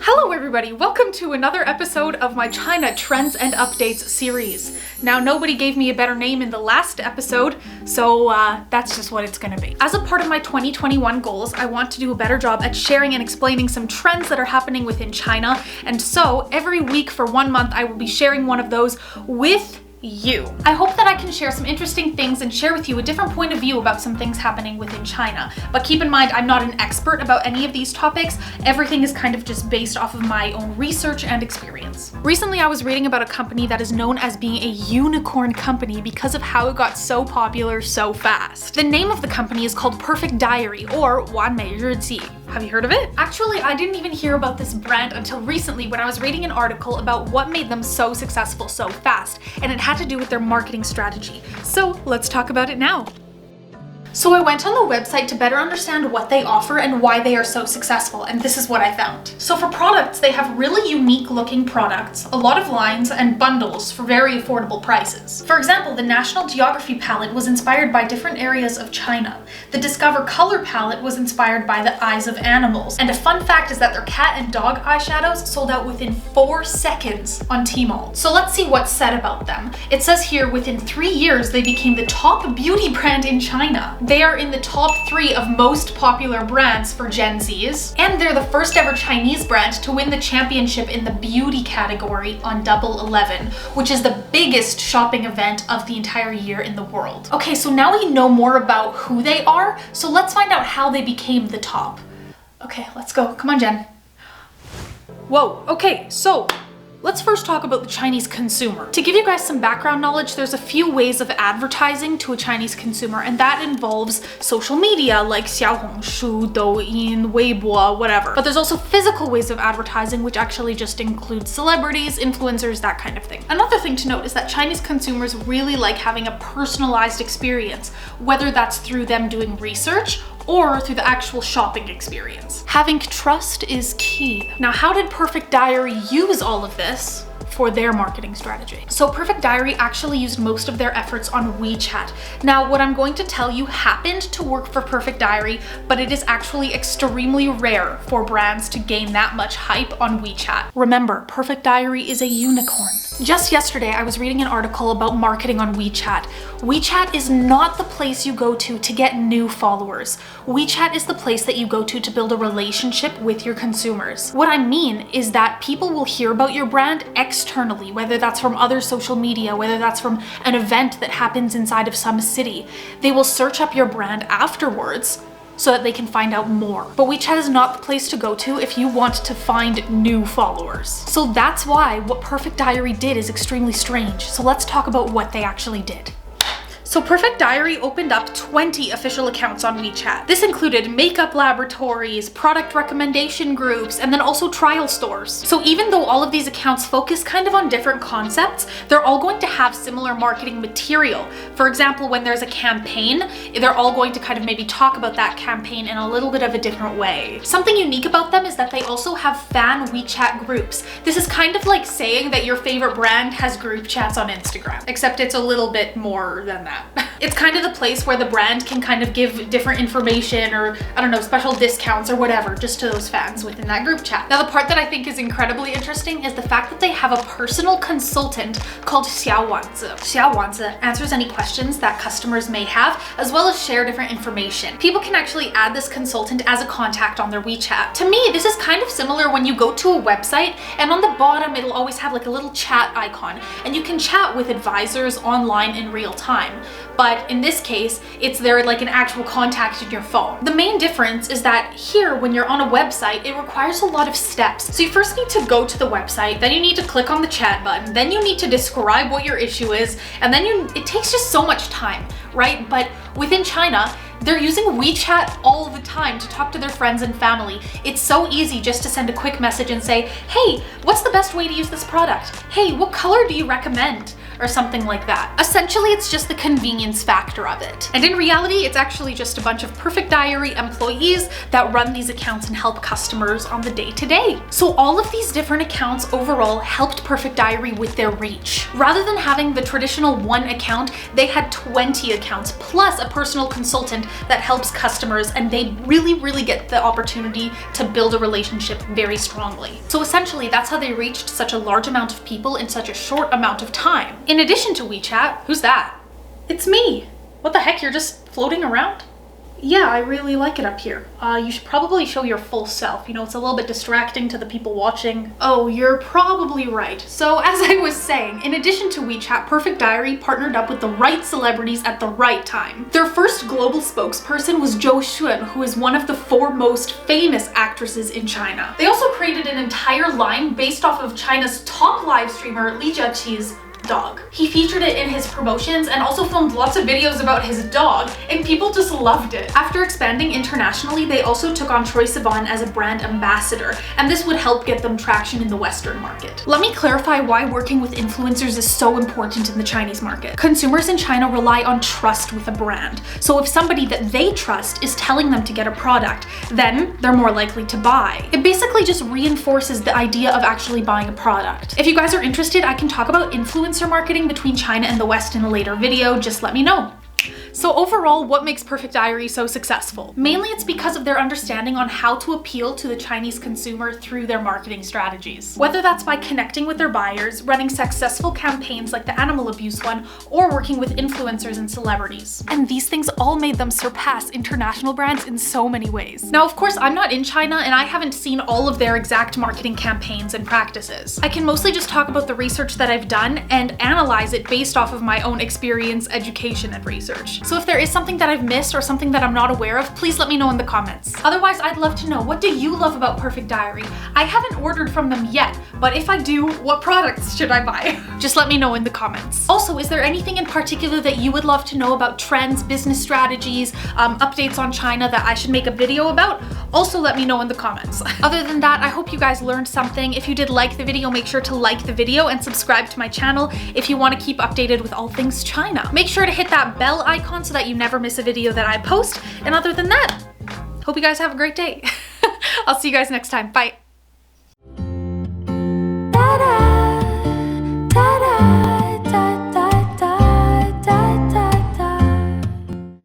Hello everybody, welcome to another episode of my China Trends and Updates series. Now nobody gave me a better name in the last episode, so that's just what it's gonna be. As a part of my 2021 goals, I want to do a better job at sharing and explaining some trends that are happening within China, and so every week for 1 month I will be sharing one of those with you. I hope that I can share some interesting things and share with you a different point of view about some things happening within China. But keep in mind, I'm not an expert about any of these topics. Everything is kind of just based off of my own research and experience. Recently, I was reading about a company that is known as being a unicorn company because of how it got so popular so fast. The name of the company is called Perfect Diary, or 完美日记. Have you heard of it? Actually, I didn't even hear about this brand until recently when I was reading an article about what made them so successful so fast, and it had to do with their marketing strategy. So let's talk about it now. So I went on the website to better understand what they offer and why they are so successful, and this is what I found. So for products, they have really unique looking products, a lot of lines, and bundles for very affordable prices. For example, the National Geography palette was inspired by different areas of China. The Discover Color palette was inspired by the eyes of animals. And a fun fact is that their cat and dog eyeshadows sold out within 4 seconds on Tmall. So let's see what's said about them. It says here within 3 years, they became the top beauty brand in China. They are in the top 3 of most popular brands for Gen Zs, and they're the first ever Chinese brand to win the championship in the beauty category on Double 11, which is the biggest shopping event of the entire year in the world. Okay, so now we know more about who they are, so let's find out how they became the top. Okay, let's go. Come on, Jen. Whoa, okay, so let's first talk about the Chinese consumer. To give you guys some background knowledge, there's a few ways of advertising to a Chinese consumer, and that involves social media like Xiaohongshu, Douyin, Weibo, whatever. But there's also physical ways of advertising, which actually just include celebrities, influencers, that kind of thing. Another thing to note is that Chinese consumers really like having a personalized experience, whether that's through them doing research or through the actual shopping experience. Having trust is key. Now, how did Perfect Diary use all of this for their marketing strategy? So Perfect Diary actually used most of their efforts on WeChat. Now, what I'm going to tell you happened to work for Perfect Diary, but it is actually extremely rare for brands to gain that much hype on WeChat. Remember, Perfect Diary is a unicorn. Just yesterday, I was reading an article about marketing on WeChat. WeChat is not the place you go to get new followers. WeChat is the place that you go to build a relationship with your consumers. What I mean is that people will hear about your brand externally, whether that's from other social media, whether that's from an event that happens inside of some city. They will search up your brand afterwards so that they can find out more. But WeChat is not the place to go to if you want to find new followers. So that's why what Perfect Diary did is extremely strange. So let's talk about what they actually did. So Perfect Diary opened up 20 official accounts on WeChat. This included makeup laboratories, product recommendation groups, and then also trial stores. So even though all of these accounts focus kind of on different concepts, they're all going to have similar marketing material. For example, when there's a campaign, they're all going to kind of maybe talk about that campaign in a little bit of a different way. Something unique about them is that they also have fan WeChat groups. This is kind of like saying that your favorite brand has group chats on Instagram, except it's a little bit more than that. It's kind of the place where the brand can kind of give different information or, I don't know, special discounts or whatever, just to those fans within that group chat. Now, the part that I think is incredibly interesting is the fact that they have a personal consultant called Xiao Wanzi. Xiao Wanzi answers any questions that customers may have, as well as share different information. People can actually add this consultant as a contact on their WeChat. To me, this is kind of similar when you go to a website and on the bottom, it'll always have like a little chat icon, and you can chat with advisors online in real time. But in this case, it's there like an actual contact in your phone. The main difference is that here, when you're on a website, it requires a lot of steps. So you first need to go to the website, then you need to click on the chat button, then you need to describe what your issue is, and then it takes just so much time, right? But within China, they're using WeChat all the time to talk to their friends and family. It's so easy just to send a quick message and say, hey, what's the best way to use this product? Hey, what color do you recommend? or something like that. Essentially, it's just the convenience factor of it. And in reality, it's actually just a bunch of Perfect Diary employees that run these accounts and help customers on the day-to-day. So all of these different accounts overall helped Perfect Diary with their reach. Rather than having the traditional one account, they had 20 accounts plus a personal consultant that helps customers, and they really get the opportunity to build a relationship very strongly. So essentially, that's how they reached such a large amount of people in such a short amount of time. In addition to WeChat, who's that? It's me. What the heck, you're just floating around? Yeah, I really like it up here. You should probably show your full self. You know, it's a little bit distracting to the people watching. Oh, you're probably right. So as I was saying, in addition to WeChat, Perfect Diary partnered up with the right celebrities at the right time. Their first global spokesperson was Zhou Xun, who is one of the 4 most famous actresses in China. They also created an entire line based off of China's top live streamer Li Jiaqi's dog. He featured it in his promotions and also filmed lots of videos about his dog, and people just loved it. After expanding internationally, they also took on Troye Sivan as a brand ambassador, and this would help get them traction in the Western market. Let me clarify why working with influencers is so important in the Chinese market. Consumers in China rely on trust with a brand. So if somebody that they trust is telling them to get a product, then they're more likely to buy. It basically just reinforces the idea of actually buying a product. If you guys are interested, I can talk about influencer marketing between China and the West in a later video. Just let me know. So overall, what makes Perfect Diary so successful? Mainly it's because of their understanding on how to appeal to the Chinese consumer through their marketing strategies. Whether that's by connecting with their buyers, running successful campaigns like the animal abuse one, or working with influencers and celebrities. And these things all made them surpass international brands in so many ways. Now, of course, I'm not in China and I haven't seen all of their exact marketing campaigns and practices. I can mostly just talk about the research that I've done and analyze it based off of my own experience, education, and research. So if there is something that I've missed or something that I'm not aware of, please let me know in the comments. Otherwise, I'd love to know, what do you love about Perfect Diary? I haven't ordered from them yet, but if I do, what products should I buy? Just let me know in the comments. Also, is there anything in particular that you would love to know about trends, business strategies, updates on China that I should make a video about? Also let me know in the comments. Other than that, I hope you guys learned something. If you did like the video, make sure to like the video and subscribe to my channel if you want to keep updated with all things China. Make sure to hit that bell icon so that you never miss a video that I post. And other than that, hope you guys have a great day. I'll see you guys next time. Bye.